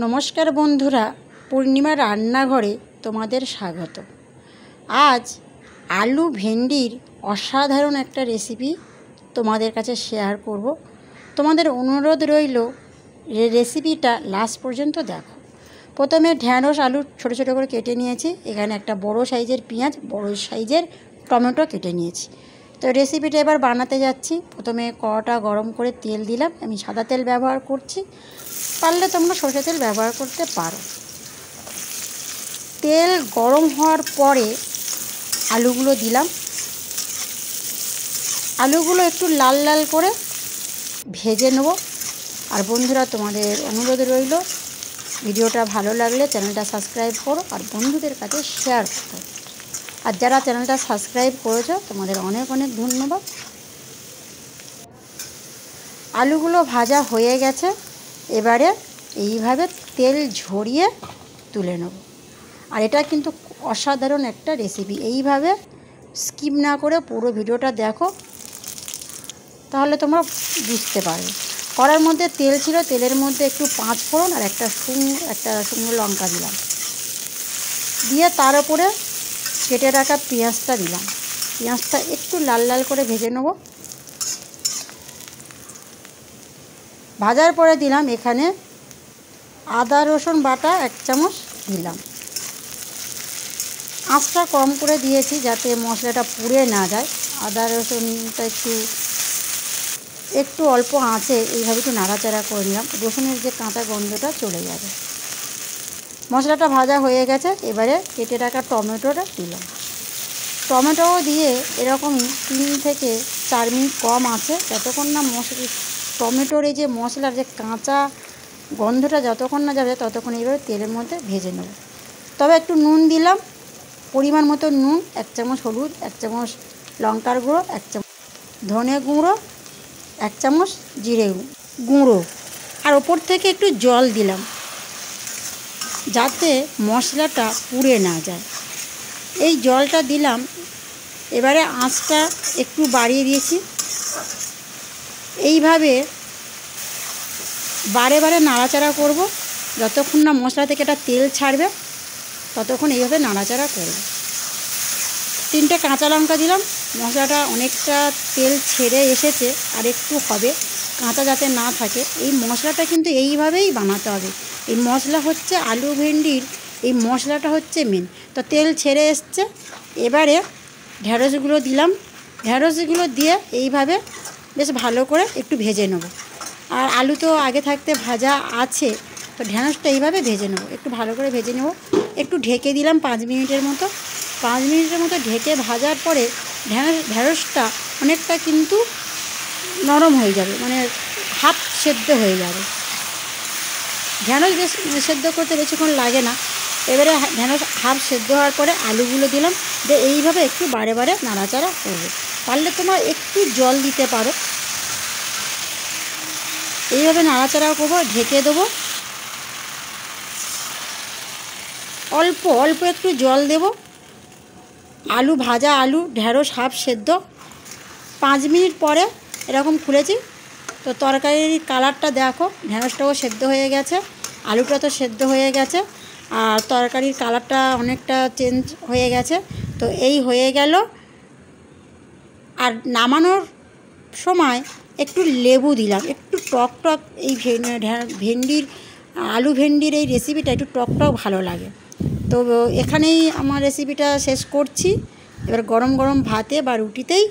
নমস্কার বন্ধুরা, পূর্ণিমা রান্নাঘরে তোমাদের স্বাগত। আজ আলু ভেন্ডির অসাধারণ একটা রেসিপি তোমাদের কাছে শেয়ার করব। তোমাদের অনুরোধ রইল রেসিপিটা লাস্ট পর্যন্ত দেখো। প্রথমে ঢ্যাঁড়স আলু ছোটো ছোটো করে কেটে নিয়েছি। এখানে একটা বড় সাইজের পেঁয়াজ, বড় সাইজের টমেটো কেটে নিয়েছি। তো রেসিপিটা এবার বানাতে যাচ্ছি। প্রথমে কড়াটা গরম করে তেল দিলাম। আমি সাদা তেল ব্যবহার করছি, পারলে তোমরা সরষে তেল ব্যবহার করতে পারো। তেল গরম হওয়ার পরে আলুগুলো দিলাম। আলুগুলো একটু লাল লাল করে ভেজে নেব। আর বন্ধুরা, তোমাদের অনুরোধ রইল ভিডিওটা ভালো লাগলে চ্যানেলটা সাবস্ক্রাইব করো আর বন্ধুদের কাছে শেয়ার করো। আর যারা চ্যানেলটা সাবস্ক্রাইব করেছো তোমাদের অনেক অনেক ধন্যবাদ। আলুগুলো ভাজা হয়ে গেছে। এবারে এইভাবে তেল ঝরিয়ে তুলে নেব। আর এটা কিন্তু অসাধারণ একটা রেসিপি। এইভাবে স্কিপ না করে পুরো ভিডিওটা দেখো, তাহলে তোমরা বুঝতে পারবে। কড়ার মধ্যে তেল ছিল, তেলের মধ্যে একটু পাঁচ ফোড়ন আর একটা শুকনো লঙ্কা দিলাম। দিয়ে তার উপরে কেটে রাখা পেঁয়াজটা দিলাম। পেঁয়াজটা একটু লাল লাল করে ভেজে নেব। ভাজার পরে দিলাম এখানে আদা রসুন বাটা 1 চামচ দিলাম। আঁচটা কম করে দিয়েছি যাতে মশলাটা পুড়ে না যায়। আদা রসুনটা একটু অল্প আঁচে এইভাবে একটু নাড়াচাড়া করে নিলাম। রসুনের যে কাঁচা গন্ধটা চলে যাবে। মশলাটা ভাজা হয়ে গেছে। এবারে কেটে রাখা টমেটোটা দিলাম। টমেটোও দিয়ে এরকমই 3 থেকে 4 মিনিট কম আছে, যতক্ষণ না টমেটোর এই যে মশলার যে কাঁচা গন্ধটা যতক্ষণ না যাবে ততক্ষণ এইভাবে তেলের মধ্যে ভেজে নেব। তবে একটু নুন দিলাম, পরিমাণ মতো নুন, 1 চামচ হলুদ, 1 চামচ লঙ্কার গুঁড়ো, 1 চামচ ধনে গুঁড়ো, 1 চামচ জিরে গুঁড়ো। আর ওপর থেকে একটু জল দিলাম যাতে মশলাটা পুড়ে না যায়। এই জলটা দিলাম। এবারে আঁচটা একটু বাড়িয়ে দিয়েছি। এইভাবে বারে বারে নাড়াচাড়া করব যতক্ষণ না মশলা থেকে একটা তেল ছাড়বে, ততক্ষণ এইভাবে নাড়াচাড়া করব। 3টে কাঁচা লঙ্কা দিলাম। মশলাটা অনেকটা তেল ছেড়ে এসেছে, আর একটু হবে, কাঁচা যাতে না থাকে। এই মশলাটা কিন্তু এইভাবেই বানাতে হবে। এই মশলা হচ্ছে আলু ভেন্ডির, এই মশলাটা হচ্ছে মেন। তো তেল ছেড়ে এসছে। এবারে ঢ্যাঁড়সগুলো দিলাম। ঢ্যাঁড়সগুলো দিয়ে এইভাবে বেশ ভালো করে একটু ভেজে নেব। আর আলু তো আগে থাকতে ভাজা আছে, তো ঢ্যাঁড়সটা এইভাবে ভেজে নেব। একটু ভালো করে ভেজে নেব। একটু ঢেকে দিলাম 5 মিনিটের মতো। 5 মিনিটের মতো ঢেকে ভাজার পরে ঢ্যাঁড়সটা অনেকটা কিন্তু নরম হয়ে যাবে, মানে হাফ সেদ্ধ হয়ে যাবে। ঢ্যাঁড়স বেশ সেদ্ধ করতে বেশিক্ষণ লাগে না। এবারে ঢ্যাঁড়স হাফ সেদ্ধ হওয়ার পরে আলুগুলো দিলাম। দিয়ে এইভাবে একটু বারে বারে নাড়াচাড়া করবে। পারলে তোমরা একটু জল দিতে পারো। এইভাবে নাড়াচাড়া করবো, ঢেকে দেবো। অল্প অল্প একটু জল দেব। আলু ভাজা, আলু ঢ্যাঁড়স হাফ সেদ্ধ। 5 মিনিট পরে এরকম খুলেছি, তো তরকারির কালারটা দেখো। ঢ্যাঁড়সটাও সেদ্ধ হয়ে গেছে, আলুটা তো সেদ্ধ হয়ে গেছে, আর তরকারির কালারটা অনেকটা চেঞ্জ হয়ে গেছে। তো এই হয়ে গেল। আর নামানোর সময় একটু লেবু দিলাম, একটু টক টক। এই ভেন্ডির আলু ভেন্ডির এই রেসিপিটা একটু টক টক ভালো লাগে। তো এখানেই আমার রেসিপিটা শেষ করছি। এবার গরম গরম ভাতে বা রুটিতেই